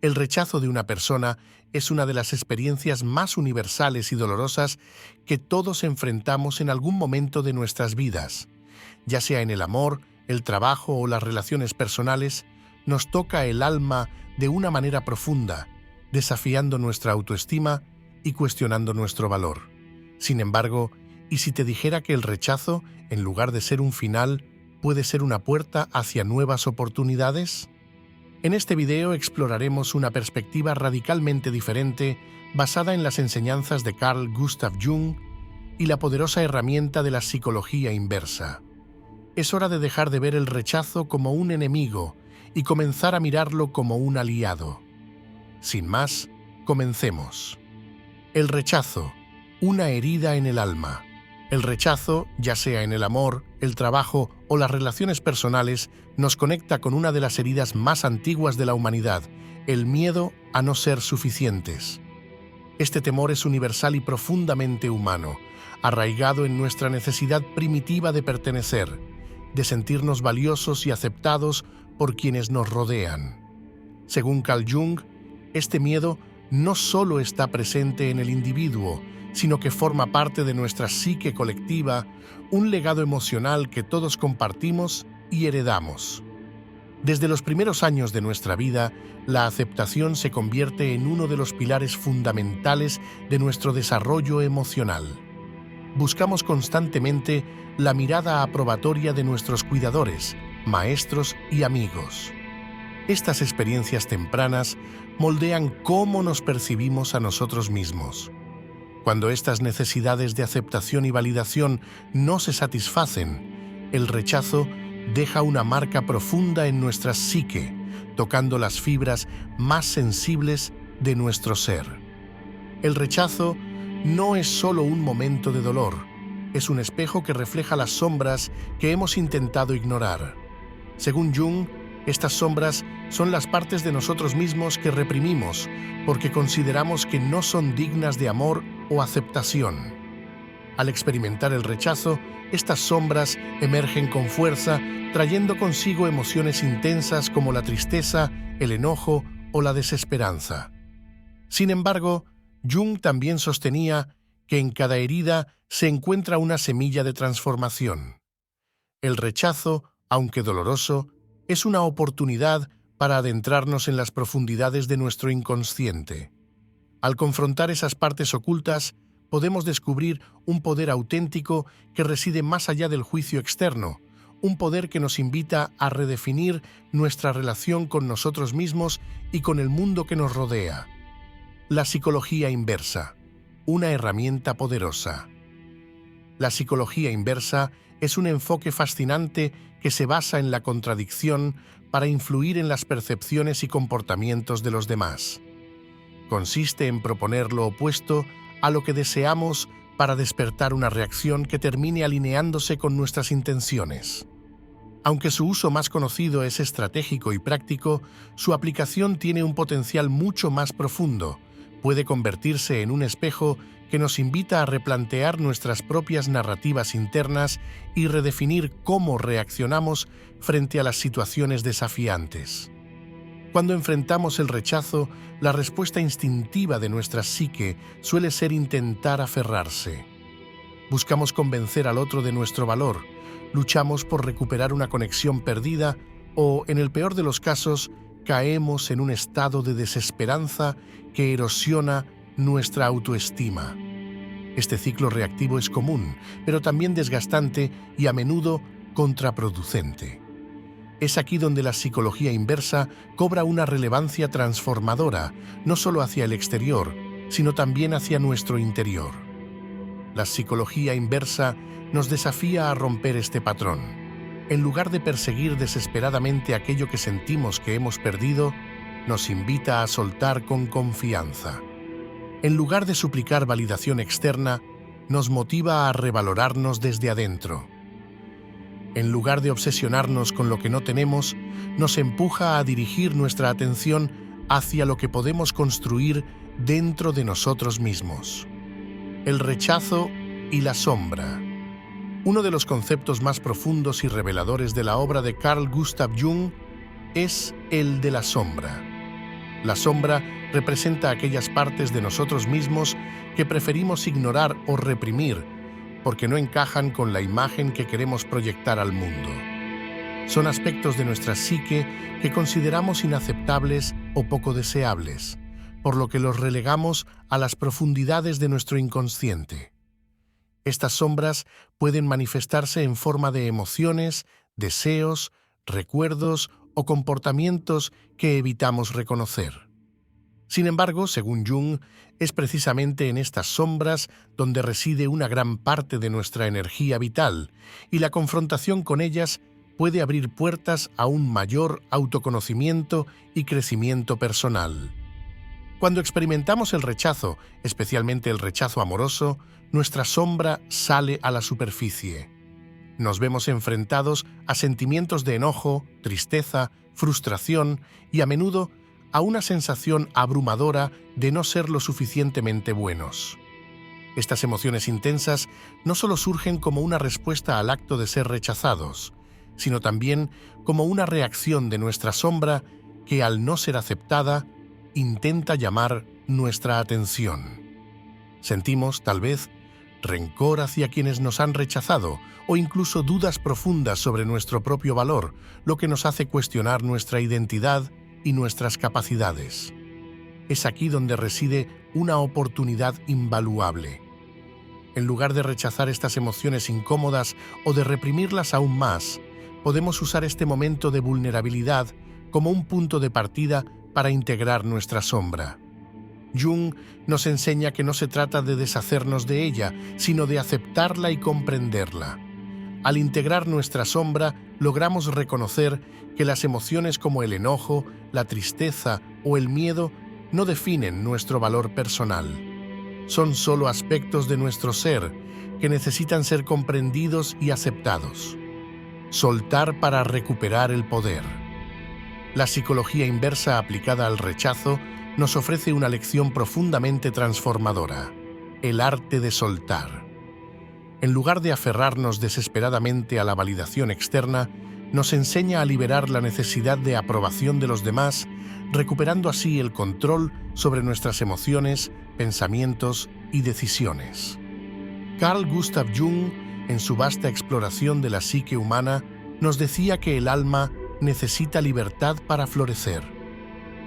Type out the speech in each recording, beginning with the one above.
El rechazo de una persona es una de las experiencias más universales y dolorosas que todos enfrentamos en algún momento de nuestras vidas. Ya sea en el amor, el trabajo o las relaciones personales, nos toca el alma de una manera profunda, desafiando nuestra autoestima y cuestionando nuestro valor. Sin embargo, ¿y si te dijera que el rechazo, en lugar de ser un final, puede ser una puerta hacia nuevas oportunidades? En este video exploraremos una perspectiva radicalmente diferente basada en las enseñanzas de Carl Gustav Jung y la poderosa herramienta de la psicología inversa. Es hora de dejar de ver el rechazo como un enemigo y comenzar a mirarlo como un aliado. Sin más, comencemos. El rechazo, una herida en el alma. El rechazo, ya sea en el amor, el trabajo o las relaciones personales, nos conecta con una de las heridas más antiguas de la humanidad, el miedo a no ser suficientes. Este temor es universal y profundamente humano, arraigado en nuestra necesidad primitiva de pertenecer, de sentirnos valiosos y aceptados por quienes nos rodean. Según Carl Jung, este miedo no solo está presente en el individuo, sino que forma parte de nuestra psique colectiva, un legado emocional que todos compartimos y heredamos. Desde los primeros años de nuestra vida, la aceptación se convierte en uno de los pilares fundamentales de nuestro desarrollo emocional. Buscamos constantemente la mirada aprobatoria de nuestros cuidadores, maestros y amigos. Estas experiencias tempranas moldean cómo nos percibimos a nosotros mismos. Cuando estas necesidades de aceptación y validación no se satisfacen, el rechazo deja una marca profunda en nuestra psique, tocando las fibras más sensibles de nuestro ser. El rechazo no es solo un momento de dolor, es un espejo que refleja las sombras que hemos intentado ignorar. Según Jung, estas sombras son las partes de nosotros mismos que reprimimos porque consideramos que no son dignas de amor o aceptación. Al experimentar el rechazo, estas sombras emergen con fuerza, trayendo consigo emociones intensas como la tristeza, el enojo o la desesperanza. Sin embargo, Jung también sostenía que en cada herida se encuentra una semilla de transformación. El rechazo, aunque doloroso, es una oportunidad para adentrarnos en las profundidades de nuestro inconsciente. Al confrontar esas partes ocultas, podemos descubrir un poder auténtico que reside más allá del juicio externo, un poder que nos invita a redefinir nuestra relación con nosotros mismos y con el mundo que nos rodea. La psicología inversa, una herramienta poderosa. La psicología inversa es un enfoque fascinante que se basa en la contradicción para influir en las percepciones y comportamientos de los demás. Consiste en proponer lo opuesto a lo que deseamos para despertar una reacción que termine alineándose con nuestras intenciones. Aunque su uso más conocido es estratégico y práctico, su aplicación tiene un potencial mucho más profundo. Puede convertirse en un espejo que nos invita a replantear nuestras propias narrativas internas y redefinir cómo reaccionamos frente a las situaciones desafiantes. Cuando enfrentamos el rechazo, la respuesta instintiva de nuestra psique suele ser intentar aferrarse. Buscamos convencer al otro de nuestro valor, luchamos por recuperar una conexión perdida o, en el peor de los casos, caemos en un estado de desesperanza que erosiona nuestra autoestima. Este ciclo reactivo es común, pero también desgastante y a menudo contraproducente. Es aquí donde la psicología inversa cobra una relevancia transformadora, no solo hacia el exterior, sino también hacia nuestro interior. La psicología inversa nos desafía a romper este patrón. En lugar de perseguir desesperadamente aquello que sentimos que hemos perdido, nos invita a soltar con confianza. En lugar de suplicar validación externa, nos motiva a revalorarnos desde adentro. En lugar de obsesionarnos con lo que no tenemos, nos empuja a dirigir nuestra atención hacia lo que podemos construir dentro de nosotros mismos. El rechazo y la sombra. Uno de los conceptos más profundos y reveladores de la obra de Carl Gustav Jung es el de la sombra. La sombra representa aquellas partes de nosotros mismos que preferimos ignorar o reprimir porque no encajan con la imagen que queremos proyectar al mundo. Son aspectos de nuestra psique que consideramos inaceptables o poco deseables, por lo que los relegamos a las profundidades de nuestro inconsciente. Estas sombras pueden manifestarse en forma de emociones, deseos, recuerdos o comportamientos que evitamos reconocer. Sin embargo, según Jung, es precisamente en estas sombras donde reside una gran parte de nuestra energía vital, y la confrontación con ellas puede abrir puertas a un mayor autoconocimiento y crecimiento personal. Cuando experimentamos el rechazo, especialmente el rechazo amoroso, nuestra sombra sale a la superficie. Nos vemos enfrentados a sentimientos de enojo, tristeza, frustración y a menudo a una sensación abrumadora de no ser lo suficientemente buenos. Estas emociones intensas no solo surgen como una respuesta al acto de ser rechazados, sino también como una reacción de nuestra sombra que, al no ser aceptada, intenta llamar nuestra atención. Sentimos, tal vez, rencor hacia quienes nos han rechazado o incluso dudas profundas sobre nuestro propio valor, lo que nos hace cuestionar nuestra identidad y nuestras capacidades. Es aquí donde reside una oportunidad invaluable. En lugar de rechazar estas emociones incómodas o de reprimirlas aún más, podemos usar este momento de vulnerabilidad como un punto de partida para integrar nuestra sombra. Jung nos enseña que no se trata de deshacernos de ella, sino de aceptarla y comprenderla. Al integrar nuestra sombra, logramos reconocer que las emociones como el enojo, la tristeza o el miedo no definen nuestro valor personal. Son solo aspectos de nuestro ser que necesitan ser comprendidos y aceptados. Soltar para recuperar el poder. La psicología inversa aplicada al rechazo nos ofrece una lección profundamente transformadora: el arte de soltar. En lugar de aferrarnos desesperadamente a la validación externa, nos enseña a liberar la necesidad de aprobación de los demás, recuperando así el control sobre nuestras emociones, pensamientos y decisiones. Carl Gustav Jung, en su vasta exploración de la psique humana, nos decía que el alma necesita libertad para florecer.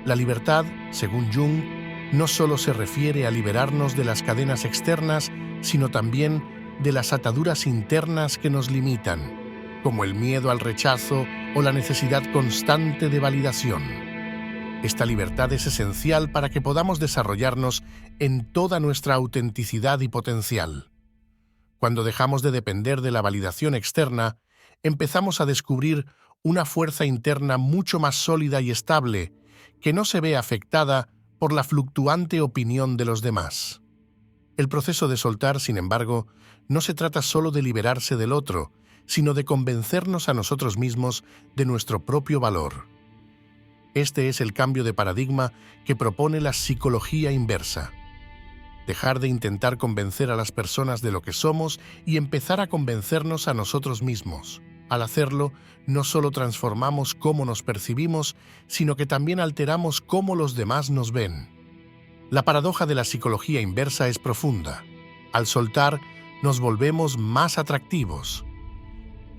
La libertad, según Jung, no solo se refiere a liberarnos de las cadenas externas, sino también de las ataduras internas que nos limitan, como el miedo al rechazo o la necesidad constante de validación. Esta libertad es esencial para que podamos desarrollarnos en toda nuestra autenticidad y potencial. Cuando dejamos de depender de la validación externa, empezamos a descubrir una fuerza interna mucho más sólida y estable, que no se ve afectada por la fluctuante opinión de los demás. El proceso de soltar, sin embargo, no se trata solo de liberarse del otro, sino de convencernos a nosotros mismos de nuestro propio valor. Este es el cambio de paradigma que propone la psicología inversa. Dejar de intentar convencer a las personas de lo que somos y empezar a convencernos a nosotros mismos. Al hacerlo, no solo transformamos cómo nos percibimos, sino que también alteramos cómo los demás nos ven. La paradoja de la psicología inversa es profunda. Al soltar, nos volvemos más atractivos.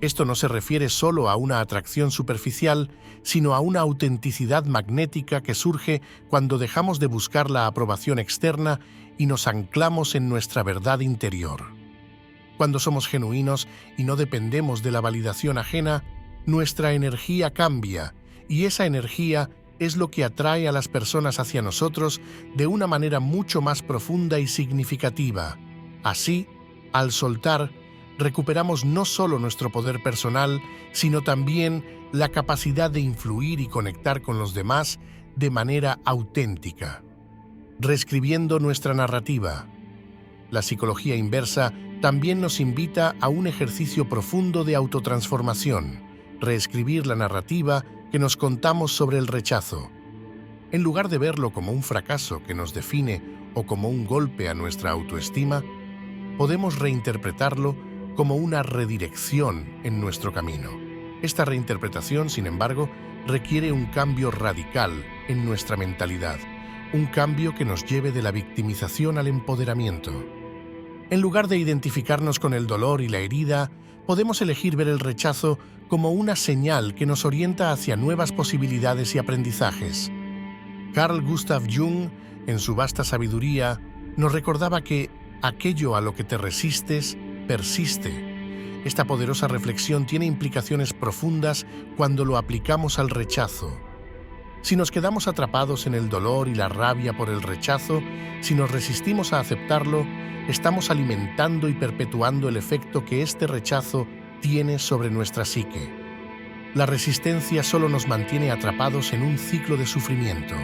Esto no se refiere solo a una atracción superficial, sino a una autenticidad magnética que surge cuando dejamos de buscar la aprobación externa y nos anclamos en nuestra verdad interior. Cuando somos genuinos y no dependemos de la validación ajena, nuestra energía cambia, y esa energía es lo que atrae a las personas hacia nosotros de una manera mucho más profunda y significativa. Así, al soltar, recuperamos no solo nuestro poder personal, sino también la capacidad de influir y conectar con los demás de manera auténtica. Reescribiendo nuestra narrativa. La psicología inversa también nos invita a un ejercicio profundo de autotransformación, reescribir la narrativa que nos contamos sobre el rechazo. En lugar de verlo como un fracaso que nos define o como un golpe a nuestra autoestima, podemos reinterpretarlo como una redirección en nuestro camino. Esta reinterpretación, sin embargo, requiere un cambio radical, en nuestra mentalidad, un cambio que nos lleve de la victimización al empoderamiento. En lugar de identificarnos con el dolor y la herida, podemos elegir ver el rechazo como una señal que nos orienta hacia nuevas posibilidades y aprendizajes. Carl Gustav Jung, en su vasta sabiduría, nos recordaba que aquello a lo que te resistes, persiste. Esta poderosa reflexión tiene implicaciones profundas cuando lo aplicamos al rechazo. Si nos quedamos atrapados en el dolor y la rabia por el rechazo, si nos resistimos a aceptarlo, estamos alimentando y perpetuando el efecto que este rechazo tiene sobre nuestra psique. La resistencia solo nos mantiene atrapados en un ciclo de sufrimiento.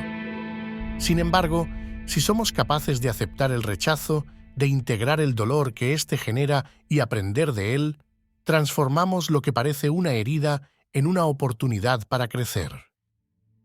Sin embargo, si somos capaces de aceptar el rechazo, de integrar el dolor que éste genera y aprender de él, transformamos lo que parece una herida en una oportunidad para crecer.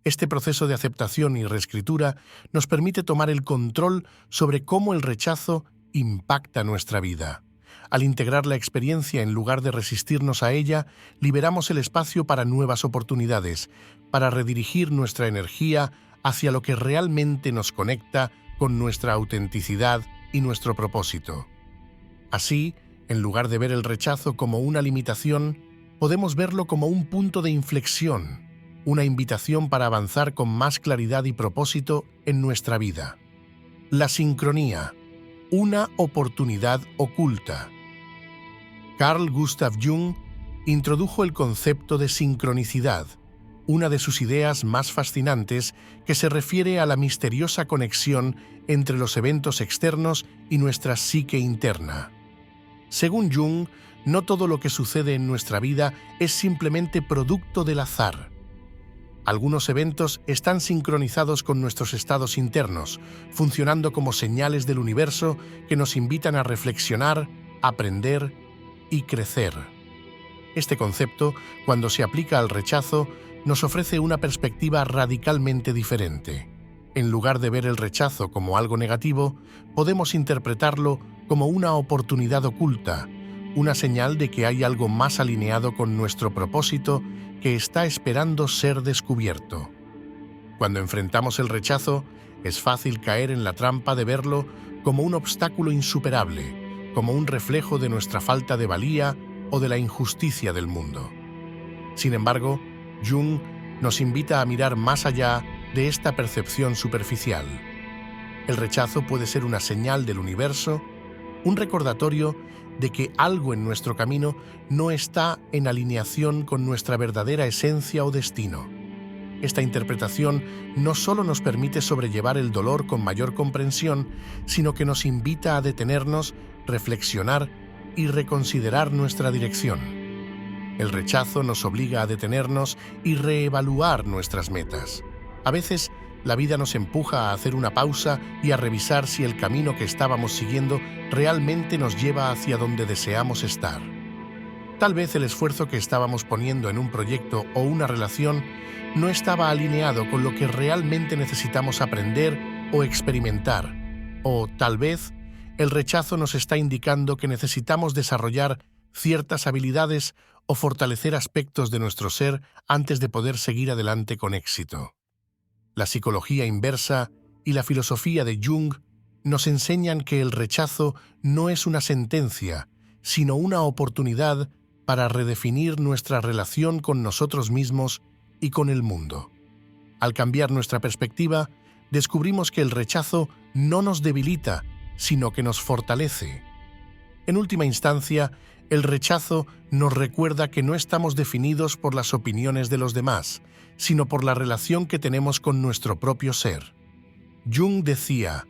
Este proceso de aceptación y reescritura nos permite tomar el control sobre cómo el rechazo impacta nuestra vida. Al integrar la experiencia en lugar de resistirnos a ella, liberamos el espacio para nuevas oportunidades, para redirigir nuestra energía hacia lo que realmente nos conecta con nuestra autenticidad y nuestro propósito. Así, en lugar de ver el rechazo como una limitación, podemos verlo como un punto de inflexión, una invitación para avanzar con más claridad y propósito en nuestra vida. La sincronía, una oportunidad oculta. Carl Gustav Jung introdujo el concepto de sincronicidad, una de sus ideas más fascinantes que se refiere a la misteriosa conexión entre los eventos externos y nuestra psique interna. Según Jung, no todo lo que sucede en nuestra vida es simplemente producto del azar. Algunos eventos están sincronizados con nuestros estados internos, funcionando como señales del universo que nos invitan a reflexionar, aprender y crecer. Este concepto, cuando se aplica al rechazo, nos ofrece una perspectiva radicalmente diferente. En lugar de ver el rechazo como algo negativo, podemos interpretarlo como una oportunidad oculta, una señal de que hay algo más alineado con nuestro propósito que está esperando ser descubierto. Cuando enfrentamos el rechazo, es fácil caer en la trampa de verlo como un obstáculo insuperable, como un reflejo de nuestra falta de valía o de la injusticia del mundo. Sin embargo, Jung nos invita a mirar más allá de esta percepción superficial. El rechazo puede ser una señal del universo, un recordatorio de que algo en nuestro camino no está en alineación con nuestra verdadera esencia o destino. Esta interpretación no solo nos permite sobrellevar el dolor con mayor comprensión, sino que nos invita a detenernos, reflexionar y reconsiderar nuestra dirección. El rechazo nos obliga a detenernos y reevaluar nuestras metas. A veces, la vida nos empuja a hacer una pausa y a revisar si el camino que estábamos siguiendo realmente nos lleva hacia donde deseamos estar. Tal vez el esfuerzo que estábamos poniendo en un proyecto o una relación no estaba alineado con lo que realmente necesitamos aprender o experimentar, o tal vez el rechazo nos está indicando que necesitamos desarrollar ciertas habilidades o fortalecer aspectos de nuestro ser antes de poder seguir adelante con éxito. La psicología inversa y la filosofía de Jung nos enseñan que el rechazo no es una sentencia, sino una oportunidad para redefinir nuestra relación con nosotros mismos y con el mundo. Al cambiar nuestra perspectiva, descubrimos que el rechazo no nos debilita, sino que nos fortalece. En última instancia, el rechazo nos recuerda que no estamos definidos por las opiniones de los demás, sino por la relación que tenemos con nuestro propio ser. Jung decía: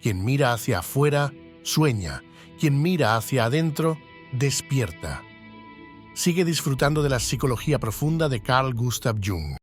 quien mira hacia afuera, sueña; quien mira hacia adentro, despierta. Sigue disfrutando de la psicología profunda de Carl Gustav Jung.